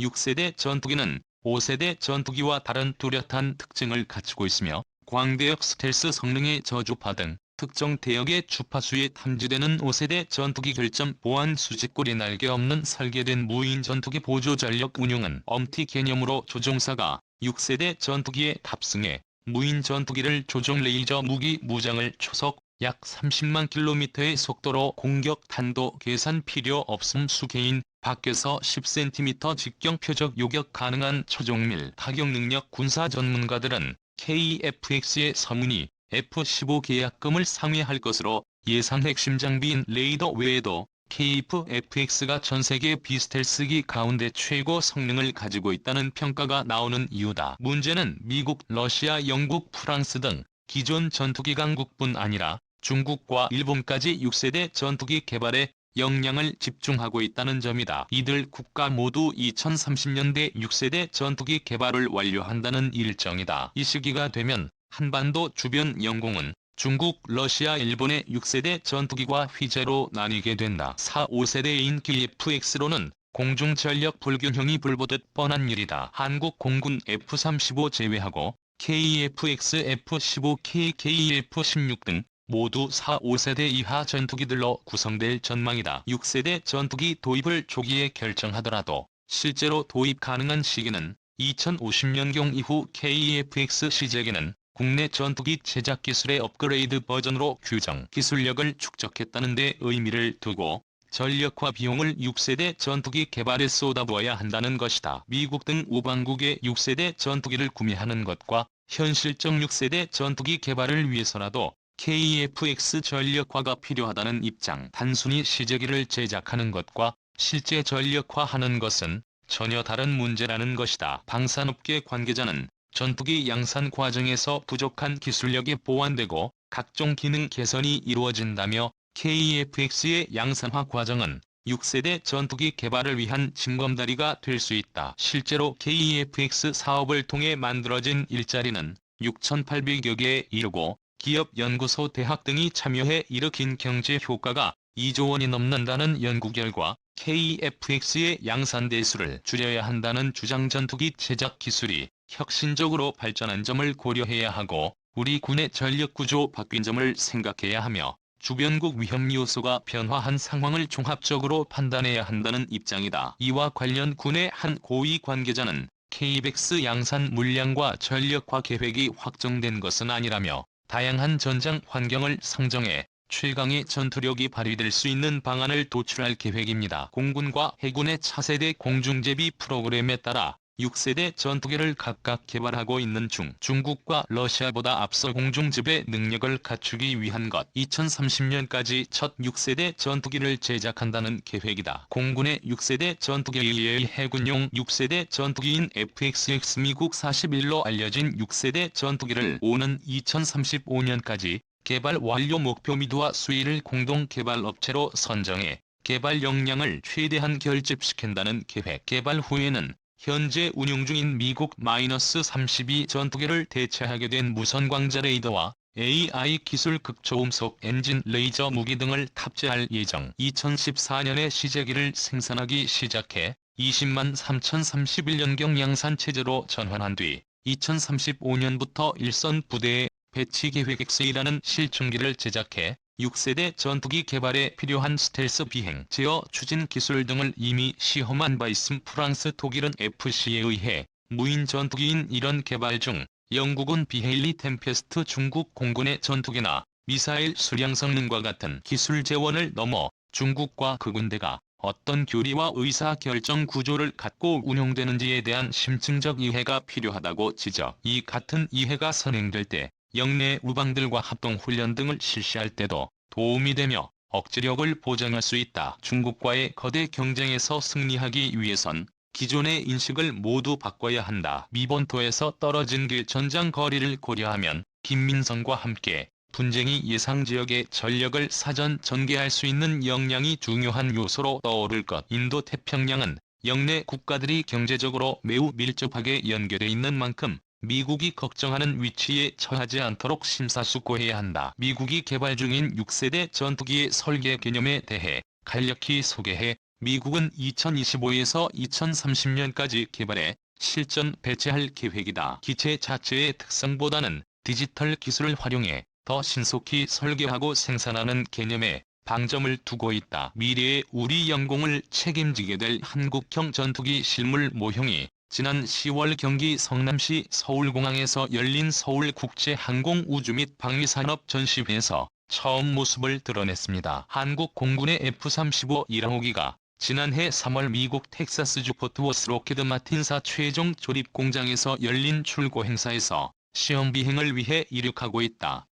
6세대 전투기는 5세대 전투기와 다른 뚜렷한 특징을 갖추고 있으며 광대역 스텔스 성능의 저주파 등 특정 대역의 주파수에 탐지되는 5세대 전투기 결점 보안 수직꼬리 날개 없는 설계된 무인 전투기 보조 전력 운용은 엄티 개념으로 조종사가 6세대 전투기에 탑승해 무인 전투기를 조종 레이저 무기 무장을 초속 약 30만 km의 속도로 공격 탄도 계산 필요 없음 수개인 밖에서 10cm 직경 표적 요격 가능한 초종밀 타격 능력 군사 전문가들은 KF-X의 서문이 F-15 계약금을 상회할 것으로 예상 핵심 장비인 레이더 외에도 KF-X가 전세계 비스텔스기 가운데 최고 성능을 가지고 있다는 평가가 나오는 이유다. 문제는 미국, 러시아, 영국, 프랑스 등 기존 전투기 강국뿐 아니라 중국과 일본까지 6세대 전투기 개발에 역량을 집중하고 있다는 점이다. 이들 국가 모두 2030년대 6세대 전투기 개발을 완료한다는 일정이다. 이 시기가 되면 한반도 주변 영공은 중국, 러시아, 일본의 6세대 전투기과 휘재로 나뉘게 된다. 4, 5세대인 KF-X로는 공중전력 불균형이 불보듯 뻔한 일이다. 한국 공군 F-35 제외하고 KF-X, F-15K, KF-16 등 모두 4, 5세대 이하 전투기들로 구성될 전망이다. 6세대 전투기 도입을 조기에 결정하더라도 실제로 도입 가능한 시기는 2050년경 이후 KF-X 시제기는 국내 전투기 제작 기술의 업그레이드 버전으로 규정 기술력을 축적했다는 데 의미를 두고 전력과 비용을 6세대 전투기 개발에 쏟아부어야 한다는 것이다. 미국 등 우방국의 6세대 전투기를 구매하는 것과 현실적 6세대 전투기 개발을 위해서라도 KF-X 전력화가 필요하다는 입장. 단순히 시제기를 제작하는 것과 실제 전력화하는 것은 전혀 다른 문제라는 것이다. 방산업계 관계자는 전투기 양산 과정에서 부족한 기술력이 보완되고 각종 기능 개선이 이루어진다며 KF-X의 양산화 과정은 6세대 전투기 개발을 위한 징검다리가 될 수 있다. 실제로 KF-X 사업을 통해 만들어진 일자리는 6,800여 개에 이르고 기업, 연구소, 대학 등이 참여해 일으킨 경제 효과가 2조 원이 넘는다는 연구 결과 KF-X의 양산 대수를 줄여야 한다는 주장. 전투기 제작 기술이 혁신적으로 발전한 점을 고려해야 하고 우리 군의 전력 구조 바뀐 점을 생각해야 하며 주변국 위험 요소가 변화한 상황을 종합적으로 판단해야 한다는 입장이다. 이와 관련 군의 한 고위 관계자는 KF-X 양산 물량과 전력화 계획이 확정된 것은 아니라며 다양한 전장 환경을 상정해 최강의 전투력이 발휘될 수 있는 방안을 도출할 계획입니다. 공군과 해군의 차세대 공중제비 프로그램에 따라 6세대 전투기를 각각 개발하고 있는 중 중국과 러시아보다 앞서 공중지배 능력을 갖추기 위한 것 2030년까지 첫 6세대 전투기를 제작한다는 계획이다. 공군의 6세대 전투기에 의해 해군용 6세대 전투기인 F-XX 미국 41로 알려진 6세대 전투기를 오는 2035년까지 개발 완료 목표 미도와 수위를 공동 개발 업체로 선정해 개발 역량을 최대한 결집시킨다는 계획. 개발 후에는 현재 운용 중인 미국 -32 전투기를 대체하게 된 무선 광자 레이더와 AI 기술 극초음속 엔진 레이저 무기 등을 탑재할 예정. 2014년에 시제기를 생산하기 시작해 20만 3,031년경 양산 체제로 전환한 뒤 2035년부터 일선 부대에 배치 계획 X이라는 실중기를 제작해 6세대 전투기 개발에 필요한 스텔스 비행, 제어, 추진 기술 등을 이미 시험한 바 있음. 프랑스, 독일은 FC에 의해 무인 전투기인 이런 개발 중 영국은 비헤일리 템페스트, 중국 공군의 전투기나 미사일 수량 성능과 같은 기술 재원을 넘어 중국과 그 군대가 어떤 교리와 의사결정 구조를 갖고 운용되는지에 대한 심층적 이해가 필요하다고 지적. 이 같은 이해가 선행될 때 영내 우방들과 합동훈련 등을 실시할 때도 도움이 되며 억지력을 보장할 수 있다. 중국과의 거대 경쟁에서 승리하기 위해선 기존의 인식을 모두 바꿔야 한다. 미본토에서 떨어진 길 전장 거리를 고려하면 김민성과 함께 분쟁이 예상 지역의 전력을 사전 전개할 수 있는 역량이 중요한 요소로 떠오를 것. 인도 태평양은 영내 국가들이 경제적으로 매우 밀접하게 연결돼 있는 만큼 미국이 걱정하는 위치에 처하지 않도록 심사숙고해야 한다. 미국이 개발 중인 6세대 전투기의 설계 개념에 대해 간략히 소개해 미국은 2025에서 2030년까지 개발해 실전 배치할 계획이다. 기체 자체의 특성보다는 디지털 기술을 활용해 더 신속히 설계하고 생산하는 개념에 방점을 두고 있다. 미래의 우리 영공을 책임지게 될 한국형 전투기 실물 모형이 지난 10월 경기 성남시 서울공항에서 열린 서울국제항공우주 및 방위산업 전시회에서 처음 모습을 드러냈습니다. 한국 공군의 F-35 1항호기가 지난해 3월 미국 텍사스주 포트워스 로키드 마틴사 최종 조립 공장에서 열린 출고 행사에서 시험 비행을 위해 이륙하고 있다.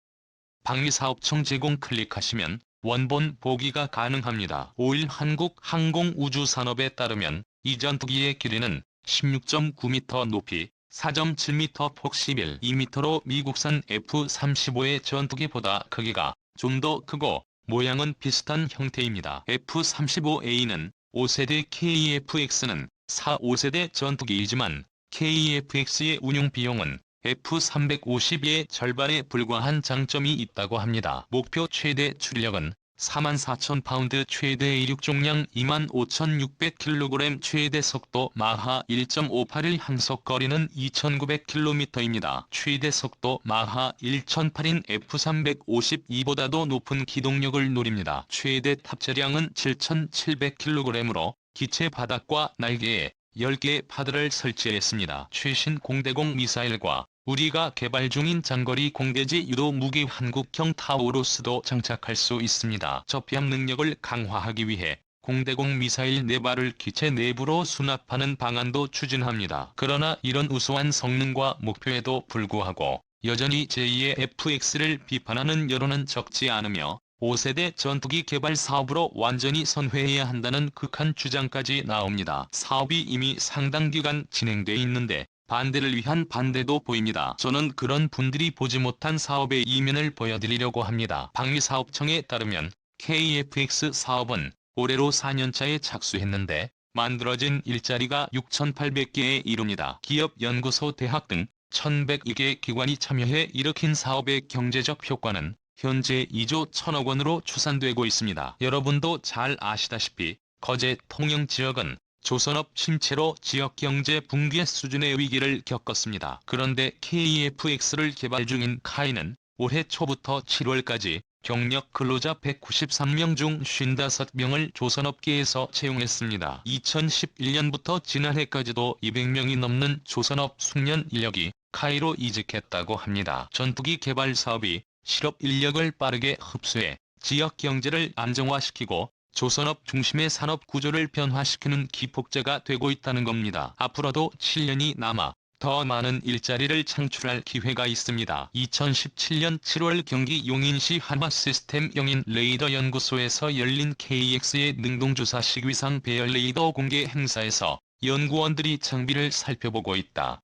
방위사업청 제공 클릭하시면 원본 보기가 가능합니다. 5일 한국항공우주산업에 따르면 이 전투기의 길이는 16.9m 높이, 4.7m 폭 11.2m로 미국산 F-35의 전투기보다 크기가 좀 더 크고 모양은 비슷한 형태입니다. F-35A는 5세대 KF-X는 4, 5세대 전투기이지만 KF-X의 운용 비용은 F-350의 절반에 불과한 장점이 있다고 합니다. 목표 최대 출력은 44,000파운드, 최대 이륙重량 25,600kg, 최대 속도 마하 1.581, 항속거리는 2,900km입니다. 최대 속도 마하 1,008인 F-352보다도 높은 기동력을 노립니다. 최대 탑재량은 7,700kg으로 기체 바닥과 날개에 10개의 파드를 설치했습니다. 최신 공대공 미사일과 우리가 개발 중인 장거리 공대지 유도 무기 한국형 타우루스도 장착할 수 있습니다. 접히함 능력을 강화하기 위해 공대공 미사일 4발을 기체 내부로 수납하는 방안도 추진합니다. 그러나 이런 우수한 성능과 목표에도 불구하고 여전히 제2의 FX를 비판하는 여론은 적지 않으며 5세대 전투기 개발 사업으로 완전히 선회해야 한다는 극한 주장까지 나옵니다. 사업이 이미 상당 기간 진행돼 있는데 반대를 위한 반대도 보입니다. 저는 그런 분들이 보지 못한 사업의 이면을 보여드리려고 합니다. 방위사업청에 따르면 KF-X 사업은 올해로 4년차에 착수했는데 만들어진 일자리가 6,800개에 이릅니다. 기업, 연구소, 대학 등 1,102개 기관이 참여해 일으킨 사업의 경제적 효과는 현재 2조 1,000억 원으로 추산되고 있습니다. 여러분도 잘 아시다시피 거제 통영 지역은 조선업 침체로 지역경제 붕괴 수준의 위기를 겪었습니다. 그런데 KF-X를 개발 중인 카이는 올해 초부터 7월까지 경력 근로자 193명 중 55명을 조선업계에서 채용했습니다. 2011년부터 지난해까지도 200명이 넘는 조선업 숙련 인력이 카이로 이직했다고 합니다. 전투기 개발 사업이 실업 인력을 빠르게 흡수해 지역 경제를 안정화시키고 조선업 중심의 산업 구조를 변화시키는 기폭제가 되고 있다는 겁니다. 앞으로도 7년이 남아 더 많은 일자리를 창출할 기회가 있습니다. 2017년 7월 경기 용인시 한화시스템 용인 레이더 연구소에서 열린 KX의 능동주사 시위상 배열 레이더 공개 행사에서 연구원들이 장비를 살펴보고 있다.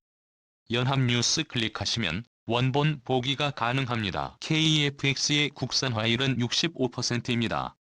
연합뉴스 클릭하시면 원본 보기가 가능합니다. KF-X의 국산화율은 65%입니다.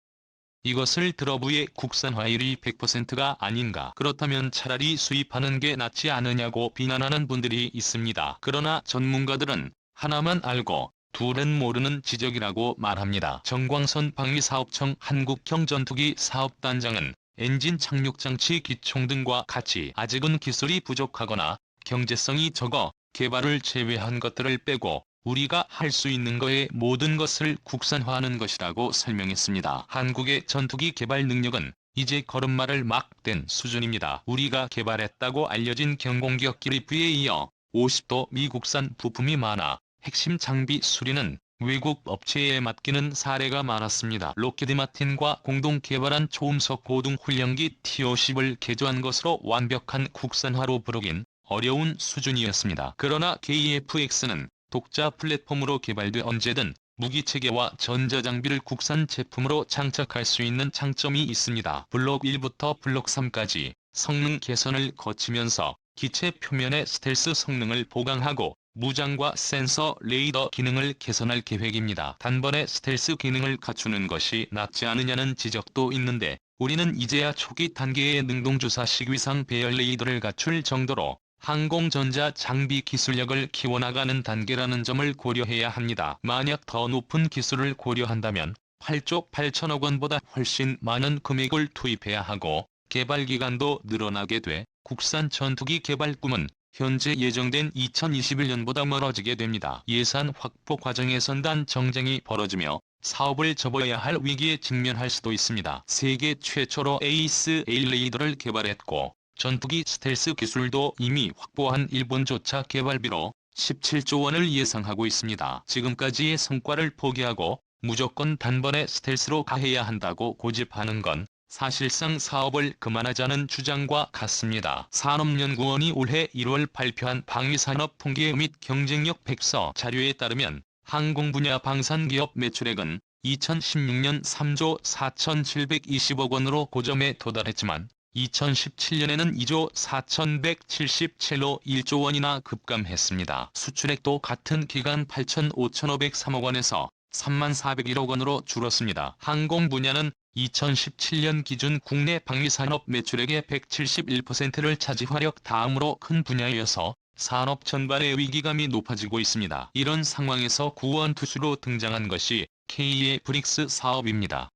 이것을 들어부의 국산화율이 100%가 아닌가, 그렇다면 차라리 수입하는 게 낫지 않으냐고 비난하는 분들이 있습니다. 그러나 전문가들은 하나만 알고 둘은 모르는 지적이라고 말합니다. 정광선 방위사업청 한국형 전투기 사업단장은 엔진 착륙장치 기총 등과 같이 아직은 기술이 부족하거나 경제성이 적어 개발을 제외한 것들을 빼고 우리가 할 수 있는 거의 모든 것을 국산화하는 것이라고 설명했습니다. 한국의 전투기 개발 능력은 이제 걸음마를 막 댄 수준입니다. 우리가 개발했다고 알려진 경공격 기립부에 이어 50도 미국산 부품이 많아 핵심 장비 수리는 외국 업체에 맡기는 사례가 많았습니다. 로키드 마틴과 공동 개발한 초음속 고등 훈련기 T-50을 개조한 것으로 완벽한 국산화로 부르긴 어려운 수준이었습니다. 그러나 KF-X는 독자 플랫폼으로 개발돼 언제든 무기체계와 전자장비를 국산 제품으로 장착할 수 있는 장점이 있습니다. 블록 1부터 블록 3까지 성능 개선을 거치면서 기체 표면의 스텔스 성능을 보강하고 무장과 센서, 레이더 기능을 개선할 계획입니다. 단번에 스텔스 기능을 갖추는 것이 낫지 않느냐는 지적도 있는데 우리는 이제야 초기 단계의 능동주사 시위상 배열 레이더를 갖출 정도로 항공전자 장비 기술력을 키워나가는 단계라는 점을 고려해야 합니다. 만약 더 높은 기술을 고려한다면 8조 8천억 원보다 훨씬 많은 금액을 투입해야 하고 개발 기간도 늘어나게 돼 국산 전투기 개발 꿈은 현재 예정된 2021년보다 멀어지게 됩니다. 예산 확보 과정에선 단 정쟁이 벌어지며 사업을 접어야 할 위기에 직면할 수도 있습니다. 세계 최초로 에이스 A 레이더를 개발했고 전투기 스텔스 기술도 이미 확보한 일본조차 개발비로 17조 원을 예상하고 있습니다. 지금까지의 성과를 포기하고 무조건 단번에 스텔스로 가해야 한다고 고집하는 건 사실상 사업을 그만하자는 주장과 같습니다. 산업연구원이 올해 1월 발표한 방위산업 통계 및 경쟁력 백서 자료에 따르면 항공 분야 방산기업 매출액은 2016년 3조 4,720억 원으로 고점에 도달했지만 2017년에는 2조 4,177로 1조 원이나 급감했습니다. 수출액도 같은 기간 8,503억 원에서 3401억 원으로 줄었습니다. 항공 분야는 2017년 기준 국내 방위산업 매출액의 171%를 차지하력 다음으로 큰 분야여서 산업 전반의 위기감이 높아지고 있습니다. 이런 상황에서 구원투수로 등장한 것이 K의 브릭스 사업입니다.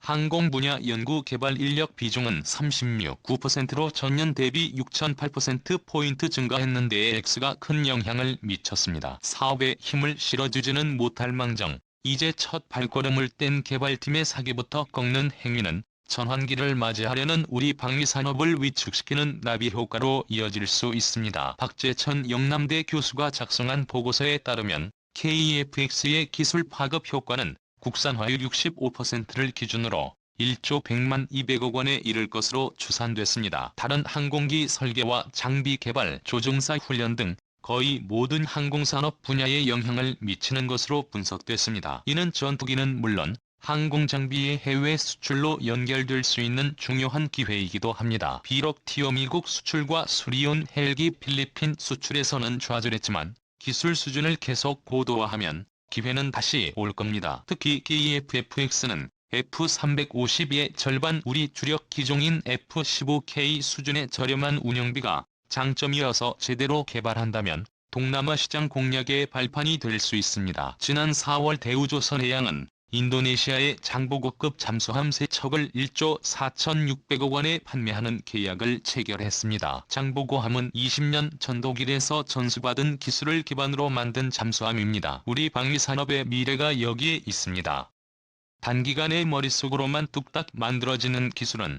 항공 분야 연구 개발 인력 비중은 36.9%로 전년 대비 6.8%포인트 증가했는데 X가 큰 영향을 미쳤습니다. 사업에 힘을 실어주지는 못할 망정 이제 첫 발걸음을 뗀 개발팀의 사기부터 꺾는 행위는 전환기를 맞이하려는 우리 방위산업을 위축시키는 나비 효과로 이어질 수 있습니다. 박재천 영남대 교수가 작성한 보고서에 따르면 KEFX의 기술 파급 효과는 국산화율 65%를 기준으로 1조 100만 200억 원에 이를 것으로 추산됐습니다. 다른 항공기 설계와 장비 개발, 조종사 훈련 등 거의 모든 항공산업 분야에 영향을 미치는 것으로 분석됐습니다. 이는 전투기는 물론 항공장비의 해외 수출로 연결될 수 있는 중요한 기회이기도 합니다. 비록 티오 미국 수출과 수리온 헬기 필리핀 수출에서는 좌절했지만 기술 수준을 계속 고도화하면 기회는 다시 올 겁니다. 특히 KEFX는 F-350의 절반 우리 주력 기종인 F-15K 수준의 저렴한 운영비가 장점이어서 제대로 개발한다면 동남아 시장 공략의 발판이 될 수 있습니다. 지난 4월 대우조선해양은 인도네시아의 장보고급 잠수함 3척을 1조 4,600억 원에 판매하는 계약을 체결했습니다. 장보고함은 20년 전독일에서 전수받은 기술을 기반으로 만든 잠수함입니다. 우리 방위산업의 미래가 여기에 있습니다. 단기간에 머릿속으로만 뚝딱 만들어지는 기술은